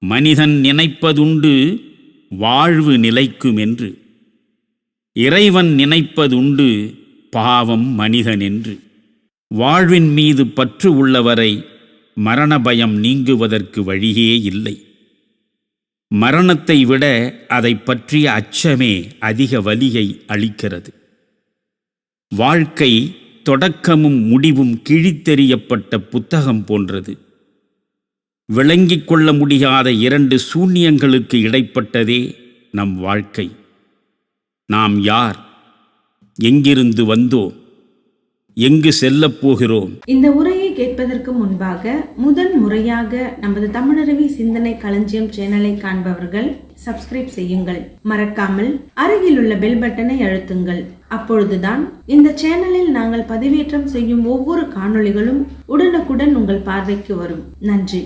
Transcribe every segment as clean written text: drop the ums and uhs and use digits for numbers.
மனிதன் நினைப்பதுண்டு வாழ்வு நிலைக்கும் என்று, இறைவன் நினைப்பதுண்டு பாவம் மனிதன் என்று. வாழ்வின் மீது பற்று உள்ளவரை மரண பயம் நீங்குவதற்கு வழியே இல்லை. மரணத்தை விட அதை பற்றிய அச்சமே அதிக வலியை அளிக்கிறது. வாழ்க்கை தொடக்கமும் முடிவும் கிழித்தெறியப்பட்ட புத்தகம் போன்றது. விளங்கிக் கொள்ள முடியாத இரண்டு சூன்யங்களுக்கு இடைப்பட்டதே நம் வாழ்க்கை. நாம் யார், எங்கிருந்து வந்தோம், எங்கு செல்லப் போகிறோம்? இந்த உரையை கேட்பதற்கு முன்பாக முதல் முறையாக நமது தமிழருவி சிந்தனை களஞ்சியம் சேனலை காண்பவர்கள் சப்ஸ்கிரைப் செய்யுங்கள். மறக்காமல் அருகில் உள்ள பெல் பட்டனை அழுத்துங்கள். அப்பொழுதுதான் இந்த சேனலில் நாங்கள் பதிவேற்றம் செய்யும் ஒவ்வொரு காணொளிகளும் உடனுக்குடன் உங்கள் பார்வைக்கு வரும். நன்றி.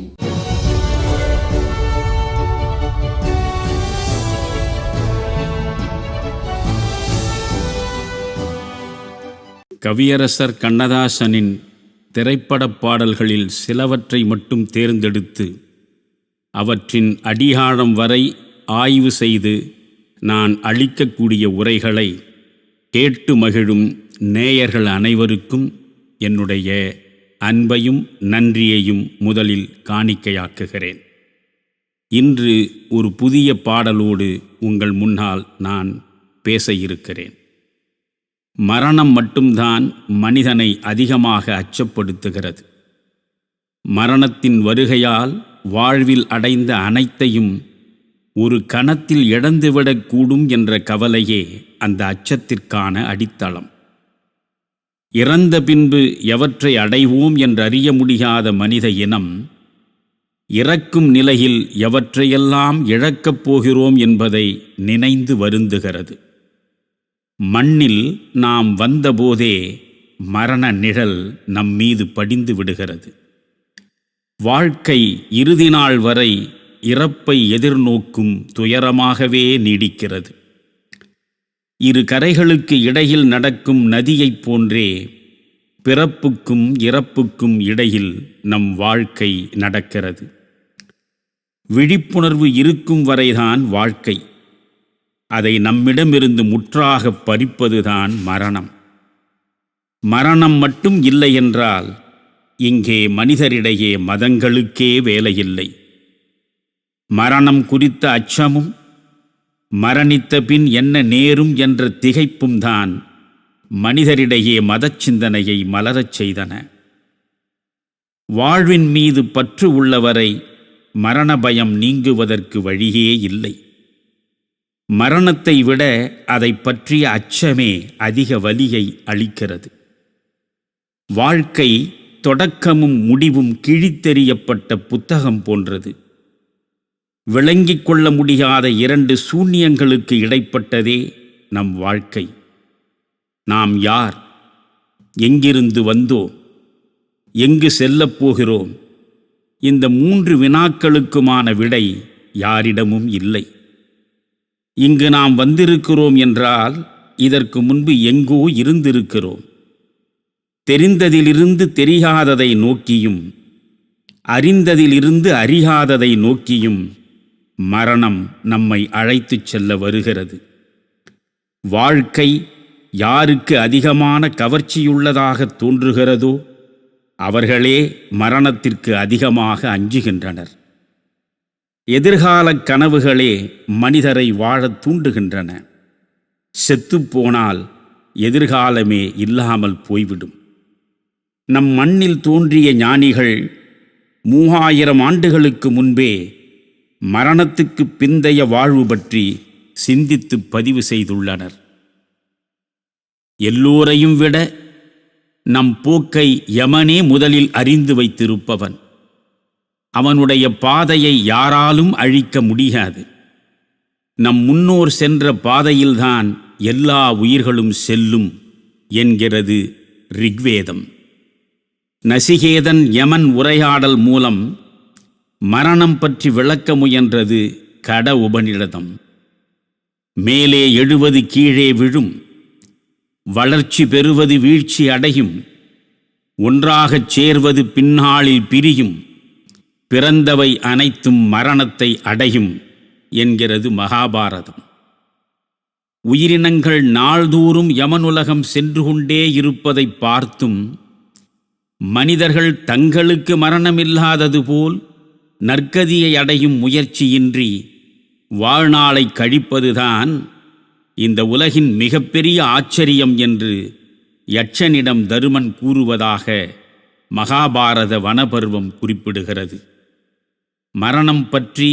கவியரசர் கண்ணதாசனின் திரைப்படப் பாடல்களில் சிலவற்றை மட்டும் தேர்ந்தெடுத்து அவற்றின் அடியாழம் வரை ஆய்வு செய்து நான் அளிக்கக்கூடிய உரைகளை கேட்டு மகிழும் நேயர்கள் அனைவருக்கும் என்னுடைய அன்பையும் நன்றியையும் முதலில் காணிக்கையாக்குகிறேன். இன்று ஒரு புதிய பாடலோடு உங்கள் முன்னால் நான் பேச இருக்கிறேன். மரணம் மட்டும்தான் மனிதனை அதிகமாக அச்சப்படுத்துகிறது. மரணத்தின் வருகையால் வாழ்வில் அடைந்த அனைத்தையும் ஒரு கணத்தில் இழந்துவிடக்கூடும் என்ற கவலையே அந்த அச்சத்திற்கான அடித்தளம். இறந்த பின்பு எவற்றை அடைவோம் என்றறிய முடியாத மனித இனம் இறக்கும் நிலையில் எவற்றையெல்லாம் இழக்கப் போகிறோம் என்பதை நினைந்து வருந்துகிறது. மண்ணில் நாம் வந்தபோதே மரண நிழல் நம்மீது படிந்து விடுகிறது. வாழ்க்கை இறுதி நாள் வரை இறப்பை எதிர்நோக்கும் துயரமாகவே நீடிக்கிறது. இரு கரைகளுக்கு இடையில் நடக்கும் நதியைப் போன்றே பிறப்புக்கும் இறப்புக்கும் இடையில் நம் வாழ்க்கை நடக்கிறது. விழிப்புணர்வு இருக்கும் வரைதான் வாழ்க்கை. அதை நம்மிடமிருந்து முற்றாக பறிப்பதுதான் மரணம். மரணம் மட்டும் இல்லை என்றால் இங்கே மனிதரிடையே மதங்களுக்கே வேலையில்லை. மரணம் குறித்த அச்சமும் மரணித்த பின் என்ன நேரும் என்ற திகைப்பும் தான் மனிதரிடையே மதச்சிந்தனையை மலரச் செய்தன. வாழ்வின் மீது பற்று உள்ளவரை மரண பயம் நீங்குவதற்கு வழியே இல்லை. மரணத்தை விட அதை பற்றிய அச்சமே அதிக வலியை அளிக்கிறது. வாழ்க்கை தொடக்கமும் முடிவும் கிழித்தெறியப்பட்ட புத்தகம் போன்றது. விளங்கிக் கொள்ள முடியாத இரண்டு சூன்யங்களுக்கு இடைப்பட்டதே நம் வாழ்க்கை. நாம் யார், எங்கிருந்து வந்தோம், எங்கு செல்லப் போகிறோம்? இந்த 3 வினாக்களுக்குமான விடை யாரிடமும் இல்லை. இங்கு நாம் வந்திருக்கிறோம் என்றால் இதற்கு முன்பு எங்கோ இருந்திருக்கிறோம். தெரிந்ததிலிருந்து தெரியாததை நோக்கியும் அறிந்ததிலிருந்து அறியாததை நோக்கியும் மரணம் நம்மை அழைத்துச் செல்ல வருகிறது. வாழ்க்கை யாருக்கு அதிகமான கவர்ச்சியுள்ளதாக தோன்றுகிறதோ அவர்களே மரணத்திற்கு அதிகமாக அஞ்சுகின்றனர். எதிர்கால கனவுகளே மனிதரை வாழத் தூண்டுகின்றன. செத்துப்போனால் எதிர்காலமே இல்லாமல் போய்விடும். நம் மண்ணில் தோன்றிய ஞானிகள் 3000 ஆண்டுகளுக்கு முன்பே மரணத்துக்கு பிந்தைய வாழ்வு பற்றி சிந்தித்து பதிவு செய்துள்ளனர். எல்லோரையும் விட நம் போக்கை யமனே முதலில் அறிந்து வைத்திருப்பவன். அவனுடைய பாதையை யாராலும் அழிக்க முடியாது. நம் முன்னோர் சென்ற பாதையில்தான் எல்லா உயிர்களும் செல்லும் என்கிறது ரிக்வேதம். நசிகேதன் யமன் உரையாடல் மூலம் மரணம் பற்றி விளக்க முயன்றது கட உபநிடதம். மேலே எழுவது கீழே விழும், வளர்ச்சி பெறுவது வீழ்ச்சி அடையும், ஒன்றாகச் சேர்வது பின்னாளில் பிரியும், பிறந்தவை அனைத்தும் மரணத்தை அடையும் என்கிறது மகாபாரதம். உயிரினங்கள் நாள்தோறும் யமனுலகம் சென்று கொண்டே இருப்பதை பார்த்தும் மனிதர்கள் தங்களுக்கு மரணமில்லாதது போல் நற்கதியை அடையும் முயற்சியின்றி வாழ்நாளை கழிப்பதுதான் இந்த உலகின் மிகப்பெரிய ஆச்சரியம் என்று யட்சனிடம் தருமன் கூறுவதாக மகாபாரத வனபர்வம் குறிப்பிடுகிறது. மரணம் பற்றி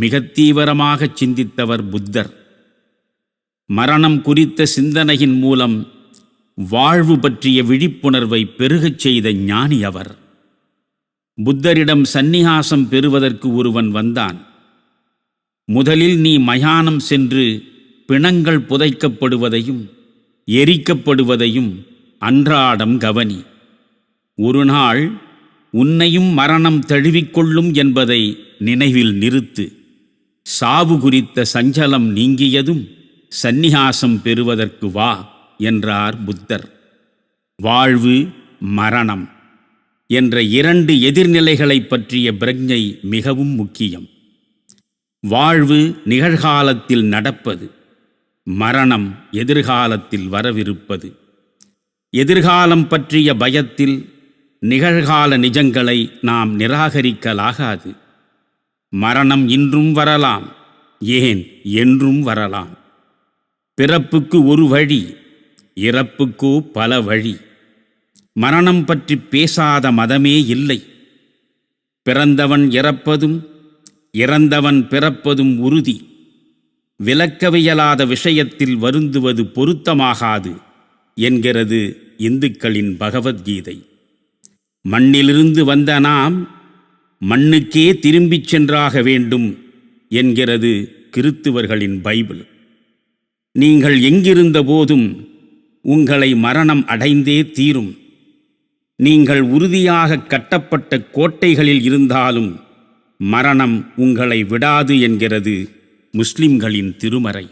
மிக தீவிரமாக சிந்தித்தவர் புத்தர். மரணம் குறித்த சிந்தனையின் மூலம் வாழ்வு பற்றிய விழிப்புணர்வை பெருகச் செய்த ஞானி அவர். புத்தரிடம் சந்நியாசம் பெறுவதற்கு ஒருவன் வந்தான். முதலில் நீ மயானம் சென்று பிணங்கள் புதைக்கப்படுவதையும் எரிக்கப்படுவதையும் அன்றாடம் கவனி. ஒரு நாள் உன்னையும் மரணம் தழுவிக்கொள்ளும் என்பதை நினைவில் நிறுத்து. சாவு குறித்த சஞ்சலம் நீங்கியதும் சந்நியாசம் பெறுவதற்கு வா என்றார் புத்தர். வாழ்வு மரணம் என்ற இரண்டு எதிர்நிலைகளை பற்றிய பிரக்ஞை மிகவும் முக்கியம். வாழ்வு நிகழ்காலத்தில் நடப்பது, மரணம் எதிர்காலத்தில் வரவிருப்பது. எதிர்காலம் பற்றிய பயத்தில் நிகழ்கால நிஜங்களை நாம் நிராகரிக்கலாகாது. மரணம் இன்றும் வரலாம், ஏன் என்றும் வரலாம். பிறப்புக்கு ஒரு வழி, இறப்புக்கோ பல வழி. மரணம் பற்றி பேசாத மதமே இல்லை. பிறந்தவன் இறப்பதும் இறந்தவன் பிறப்பதும் உறுதி. விலக்கவியலாத விஷயத்தில் வருந்துவது பொருத்தமாகாது என்கிறது இந்துக்களின் பகவத்கீதை. மண்ணிலிருந்து வந்த நாம் மண்ணுக்கே திரும்பிச் சென்றாக வேண்டும் என்கிறது கிறித்துவர்களின் பைபிள். நீங்கள் எங்கிருந்த போதும் உங்களை மரணம் அடைந்தே தீரும். நீங்கள் உறுதியாக கட்டப்பட்ட கோட்டைகளில் இருந்தாலும் மரணம் உங்களை விடாது என்கிறது முஸ்லிம்களின் திருமறை.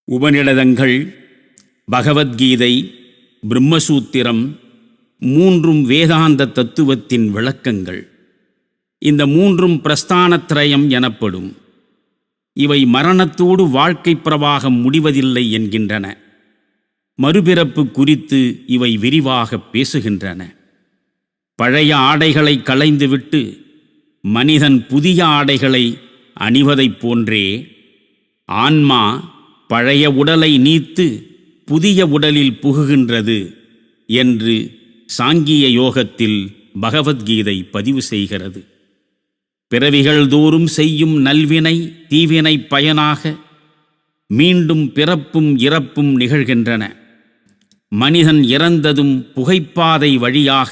உபநிடதங்கள், பகவத்கீதை, பிரம்மசூத்திரம் மூன்றும் வேதாந்த தத்துவத்தின் விளக்கங்கள். இந்த மூன்றும் பிரஸ்தானத்ரயம் எனப்படும். இவை மரணத்தோடு வாழ்க்கை பிரவாகம் முடிவதில்லை என்கின்றன. மறுபிறப்பு குறித்து இவை விரிவாக பேசுகின்றன. பழைய ஆடைகளை களைந்துவிட்டு மனிதன் புதிய ஆடைகளை அணிவதைப் போன்றே ஆன்மா பழைய உடலை நீத்து புதிய உடலில் புகுகின்றது என்று சாங்கிய யோகத்தில் பகவத்கீதை பதிவு செய்கிறது. பிறவிகள் தோறும் செய்யும் நல்வினை தீவினை பயனாக மீண்டும் பிறப்பும் இறப்பும் நிகழ்கின்றன. மனிதன் இறந்ததும் புகைப்பாதை வழியாக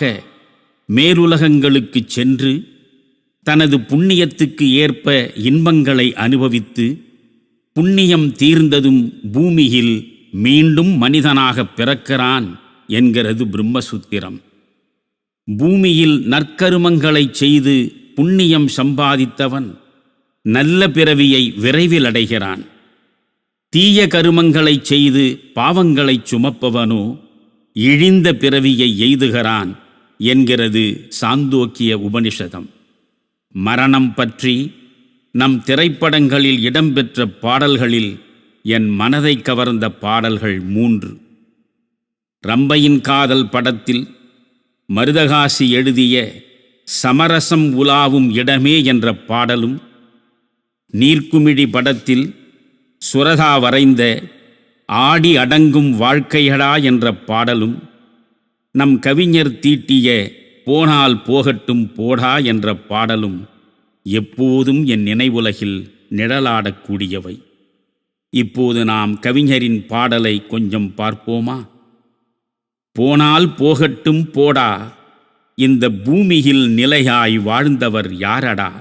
மேலுலகங்களுக்குச் சென்று தனது புண்ணியத்துக்கு ஏற்ப இன்பங்களை அனுபவித்து புண்ணியம் தீர்ந்ததும் பூமியில் மீண்டும் மனிதனாக பிறக்கிறான் என்கிறது பிரம்மசூத்திரம். பூமியில் நற்கருமங்களைச் செய்து புண்ணியம் சம்பாதித்தவன் நல்ல பிறவியை விரைவில் அடைகிறான். தீய கருமங்களைச் செய்து பாவங்களைச் சுமப்பவனோ இழிந்த பிறவியை எய்துகிறான் என்கிறது சாந்தோக்கிய உபனிஷதம். மரணம் பற்றி நம் திரைப்படங்களில் இடம்பெற்ற பாடல்களில் என் மனதை கவர்ந்த பாடல்கள் 3. ரம்பையின் காதல் படத்தில் மருதகாசி எழுதிய சமரசம் உலாவும் இடமே என்ற பாடலும், நீர்க்குமிழி படத்தில் சுரதா வரைந்த ஆடி அடங்கும் வாழ்க்கையடா என்ற பாடலும், நம் கவிஞர் தீட்டிய போனால் போகட்டும் போடா என்ற பாடலும் எப்போதும் என் நினைவுலகில் நிழலாடக்கூடியவை. இப்போது நாம் கவிஞரின் பாடலை கொஞ்சம் பார்ப்போமா? போனால் போகட்டும் போடா, இந்த பூமியில் நிலையாய் வாழ்ந்தவர் யாரடா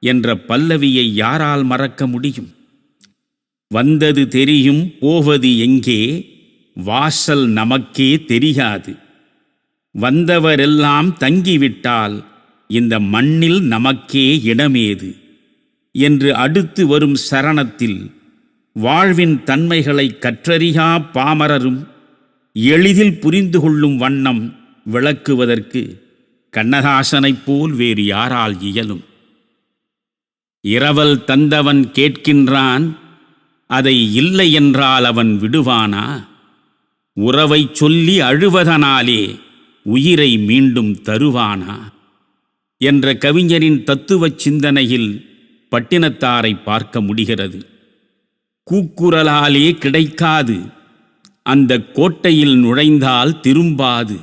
என்ற பல்லவியை யாரால் மறக்க முடியும்? வந்தது தெரியும், போவது எங்கே, வாசல் நமக்கே தெரியாது. வந்தவரெல்லாம் தங்கிவிட்டால் இந்த மண்ணில் நமக்கே இடமேது என்று அடுத்து வரும் சரணத்தில் வாழ்வின் தன்மைகளை கற்றறியா பாமரரும் எளிதில் புரிந்து கொள்ளும் வண்ணம் விளக்குவதற்கு கண்ணதாசனைப் போல் வேறு யாரால் இயலும்? இரவல் தந்தவன் கேட்கின்றான், அதை இல்லை என்றால் அவன் விடுவானா? உறவைச் சொல்லி அழுவதனாலே உயிரை மீண்டும் தருவானா? என்ற கவிஞரின் தத்துவச் சிந்தனையில் பட்டினத்தாரை பார்க்க முடிகிறது. கூக்குரலாலே கிடைக்காது, அந்த கோட்டையில் நுழைந்தால் திரும்பாது,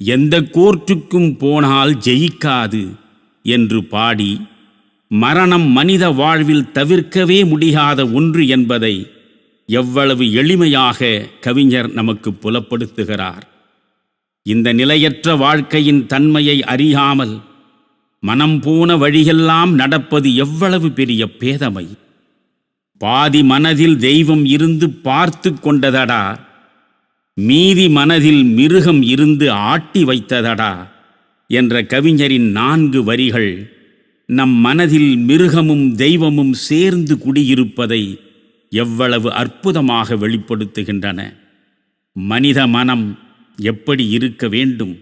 எந்த கோர்ட்டுக்கும் போனால் ஜெயிக்காது என்று பாடி மரணம் மனித வாழ்வில் தவிர்க்கவே முடியாத ஒன்று என்பதை எவ்வளவு எளிமையாக கவிஞர் நமக்கு புலப்படுத்துகிறார். இந்த நிலையற்ற வாழ்க்கையின் தன்மையை அறியாமல் மனம் போன வழியெல்லாம் நடப்பது எவ்வளவு பெரிய பேதமை! பாதி மனதில் தெய்வம் இருந்து பார்த்து கொண்டதடா, மீதி மனதில் மிருகம் இருந்து ஆட்டி வைத்ததடா என்ற கவிஞரின் 4 வரிகள் நம் மனதில் மிருகமும் தெய்வமும் சேர்ந்து குடியிருப்பதை எவ்வளவு அற்புதமாக வெளிப்படுத்துகின்றன. மனித மனம் எப்படி இருக்க வேண்டும்?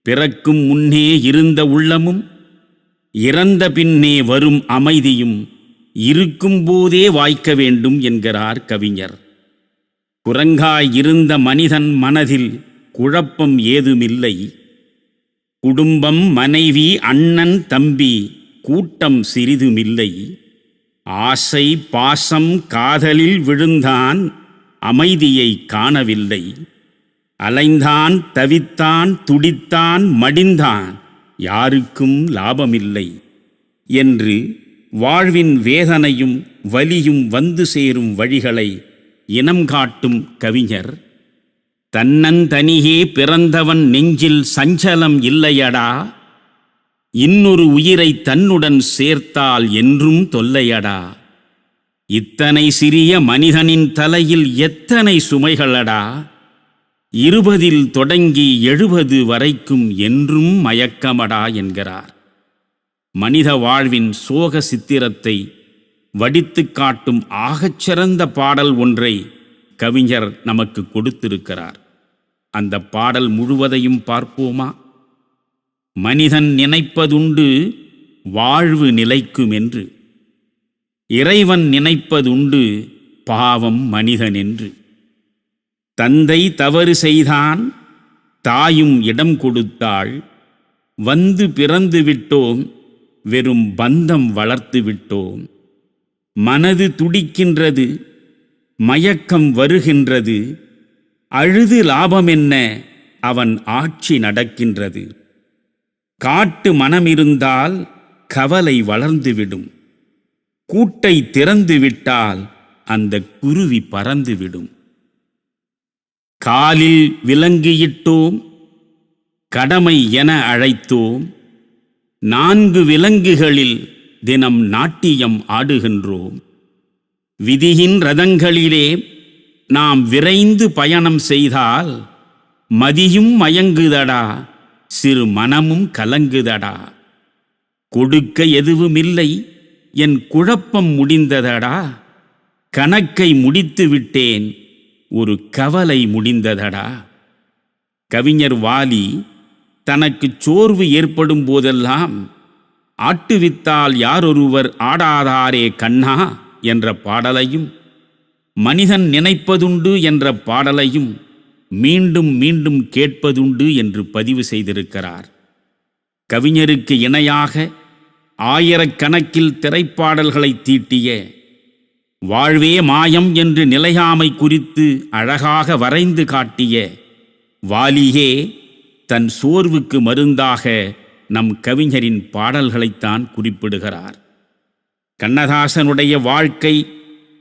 பிறக்கும் முன்னே இருந்த உள்ளமும், இறந்த பின்னே வரும் அமைதியும் இருக்கும்போதே வாய்க்க வேண்டும் என்கிறார் கவிஞர். குரங்காய் இருந்த மனிதன் மனதில் குழப்பம் ஏதுமில்லை. குடும்பம், மனைவி, அண்ணன், தம்பி, கூட்டம் சிறிதுமில்லை. ஆசை, பாசம், காதலில் விழுந்தான், அமைதியை காணவில்லை. அலைந்தான், தவித்தான், துடித்தான், மடிந்தான், யாருக்கும் லாபமில்லை என்று வாழ்வின் வேதனையும் வலியும் வந்து சேரும் வழிகளை இனம் காட்டும் கவிஞர், தன்னந்தனியே பிறந்தவன் நெஞ்சில் சஞ்சலம் இல்லையடா, இன்னொரு உயிரை தன்னுடன் சேர்த்தால் என்றும் தொல்லையடா, இத்தனை சிறிய மனிதனின் தலையில் எத்தனை சுமைகளடா, 20 தொடங்கி 70 வரைக்கும் என்றும் மயக்கமடா என்கிறார். மனித வாழ்வின் சோக சித்திரத்தை வடித்துக் காட்டும் ஆகச்சிறந்த பாடல் ஒன்றை கவிஞர் நமக்கு கொடுத்திருக்கிறார். அந்த பாடல் முழுவதையும் பார்ப்போமா? மனிதன் நினைப்பதுண்டு வாழ்வு நிலைக்கும் என்று, இறைவன் நினைப்பதுண்டு பாவம் மனிதனென்று. தந்தை தவறு செய்தான், தாயும் இடம் கொடுத்தாள், வந்து பிறந்து விட்டோம், வெறும் பந்தம் வளர்த்து விட்டோம். மனது துடிக்கின்றது, மயக்கம் வருகின்றது, அழுது லாபமென்ன, அவன் ஆட்சி நடக்கின்றது. காட்டு மனமிருந்தால் கவலை வளர்ந்துவிடும், கூட்டை திறந்து விட்டால் அந்த குருவி பறந்துவிடும். காலில் விலங்கியிட்டோம், கடமை என அழைத்தோம், 4 விலங்குகளில் தினம் நாட்டியம் ஆடுகின்றோம். விதியின் ரதங்களிலே நாம் விரைந்து பயணம் செய்தால் மதியும் மயங்குதடா, சிறு மனமும் கலங்குதடா. கொடுக்க எதுவுமில்லை, என் குழப்பம் முடிந்ததடா, கணக்கை முடித்து விட்டேன், ஒரு கவலை முடிந்ததடா. கவிஞர் வாலி தனக்கு சோர்வு ஏற்படும் போதெல்லாம் ஆட்டுவித்தால் யாரொருவர் ஆடாதாரே கண்ணா என்ற பாடலையும், மனிதன் நினைப்பதுண்டு என்ற பாடலையும் மீண்டும் மீண்டும் கேட்பதுண்டு என்று பதிவு செய்திருக்கிறார். கவிஞருக்கு இணையாக ஆயிரக்கணக்கில் திரைப்பாடல்களை தீட்டிய, வாழ்வே மாயம் என்று நிலையாமை குறித்து அழகாக வரைந்து காட்டிய வாலியே தன் சோர்வுக்கு மருந்தாக நம் கவிஞரின் பாடல்களைத்தான் குறிப்பிடுகிறார். கண்ணதாசனுடைய வாழ்க்கை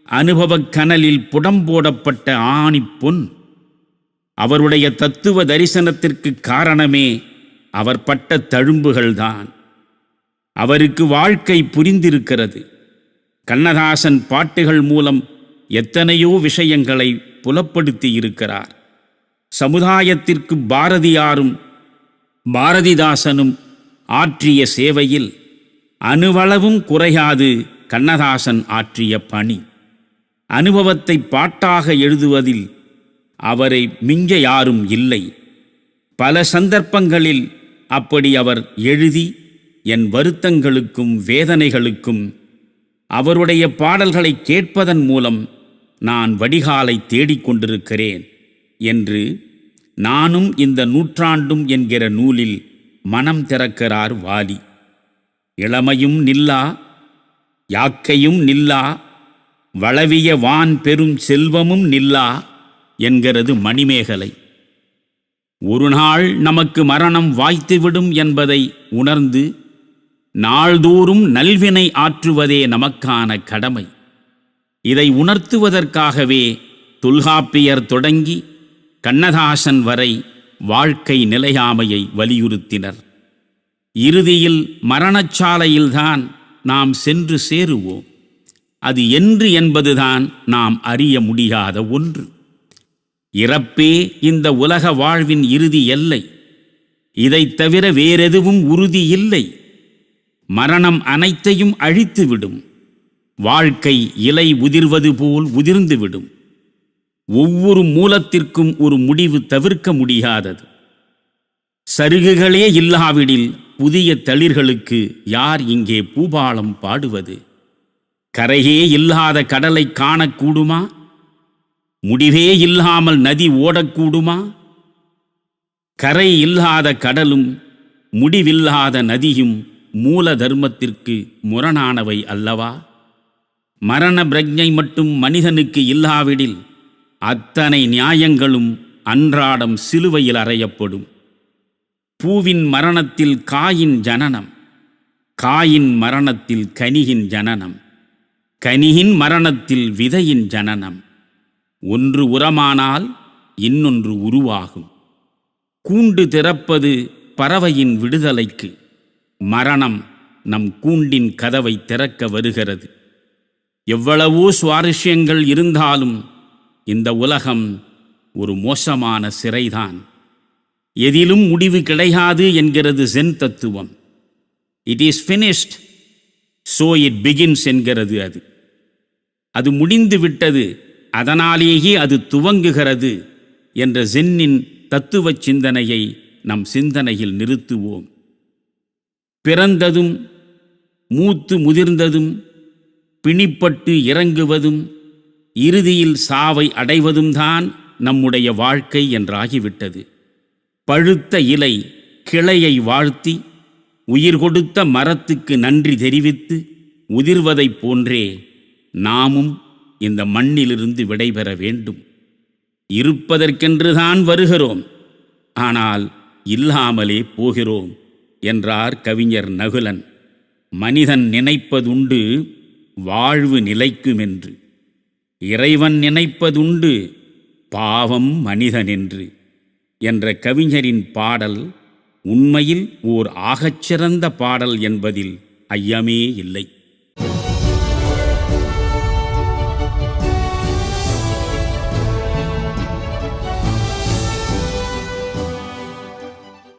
அனுபவக் கனலில் புடம்போடப்பட்ட ஆணிப்பொன். அவருடைய தத்துவ தரிசனத்திற்கு காரணமே அவர் பட்ட தழும்புகள்தான். அவருக்கு வாழ்க்கை புரிந்திருக்கிறது. கண்ணதாசன் பாட்டுகள் மூலம் எத்தனையோ விஷயங்களை புலப்படுத்தி இருக்கிறார். சமுதாயத்திற்கு பாரதியாரும் பாரதிதாசனும் ஆற்றிய சேவையில் அணுவளவும் குறையாது கண்ணதாசன் ஆற்றிய பணி. அனுபவத்தை பாட்டாக எழுதுவதில் அவரை மிஞ்ச யாரும் இல்லை. பல சந்தர்ப்பங்களில் அப்படி அவர் எழுதி என் வருத்தங்களுக்கும் வேதனைகளுக்கும் அவருடைய பாடல்களை கேட்பதன் மூலம் நான் வடிகாலை தேடிக்கொண்டிருக்கிறேன் என்று நானும் இந்த நூற்றாண்டும் என்கிற நூலில் மனம் திறக்கிறார் வாலி. இளமையும் நில்லா, யாக்கையும் நில்லா, வளவிய வான் பெரும் செல்வமும் நில்லா என்கிறது மணிமேகலை. ஒரு நாள் நமக்கு மரணம் வாய்த்துவிடும் என்பதை உணர்ந்து நாள்தோறும் நல்வினை ஆற்றுவதே நமக்கான கடமை. இதை உணர்த்துவதற்காகவே தொல்காப்பியர் தொடங்கி கண்ணதாசன் வரை வாழ்க்கை நிலையாமையை வலியுறுத்தினர். இறுதியில் மரணச்சாலையில்தான் நாம் சென்று சேருவோம். அது என்று என்பதுதான் நாம் அறிய முடியாத ஒன்று. இறப்பே இந்த உலக வாழ்வின் இறுதி எல்லை. இதைத் தவிர வேறெதுவும் உறுதி இல்லை. மரணம் அனைத்தையும் அழித்துவிடும். வாழ்க்கை இலை உதிர்வது போல் உதிர்ந்துவிடும். ஒவ்வொரு மூலத்திற்கும் ஒரு முடிவு தவிர்க்க முடியாதது. சருகுகளே இல்லாவிடில் புதிய தளிர்களுக்கு யார் இங்கே பூபாலம் பாடுவது? கரையே இல்லாத கடலை காணக்கூடுமா? முடிவே இல்லாமல் நதி ஓடக்கூடுமா? கரை இல்லாத கடலும் முடிவில்லாத நதியும் மூல தர்மத்திற்கு முரணானவை அல்லவா? மரண பிரஜை மட்டும் மனிதனுக்கு இல்லாவிடில் அத்தனை நியாயங்களும் அன்றாடம் சிலுவையில் அறையப்படும். பூவின் மரணத்தில் காயின் ஜனனம், காயின் மரணத்தில் கனியின் ஜனனம், கனியின் மரணத்தில் விதையின் ஜனனம். ஒன்று உரமானால் இன்னொன்று உருவாகும். கூண்டு திறப்பது பறவையின் விடுதலைக்கு. மரணம் நம் கூண்டின் கதவை திறக்க வருகிறது. எவ்வளவோ சுவாரஸ்யங்கள் இருந்தாலும் இந்த உலகம் ஒரு மோசமான சிறைதான். எதிலும் முடிவு கிடையாது என்கிறது ஜென் தத்துவம். It is finished, so it begins என்கிறது அது. அது முடிந்து விட்டது, அதனாலேயே அது துவங்குகிறது என்ற ஜென்னின் தத்துவ சிந்தனையை நம் சிந்தனையில் நிறுத்துவோம். பிறந்ததும் மூத்து முதிர்ந்ததும் பிணிப்பட்டு இறங்குவதும் இறுதியில் சாவை அடைவதும் தான் நம்முடைய வாழ்க்கை என்றாகிவிட்டது. பழுத்த இலை கிளையை வாழ்த்தி உயிர் கொடுத்த மரத்துக்கு நன்றி தெரிவித்து உதிர்வதைப் போன்றே நாமும் இந்த மண்ணிலிருந்து விடைபெற வேண்டும். இருப்பதற்கென்றுதான் வருகிறோம், ஆனால் இல்லாமலே போகிறோம் என்றார் கவிஞர் நகுலன். மனிதன் நினைப்பதுண்டு வாழ்வு நிலைக்குமென்று, இறைவன் நினைப்பதுண்டு பாவம் மனிதனென்று என்ற கவிஞரின் பாடல் உண்மையில் ஓர் ஆகச்சிறந்த பாடல் என்பதில் ஐயமே இல்லை.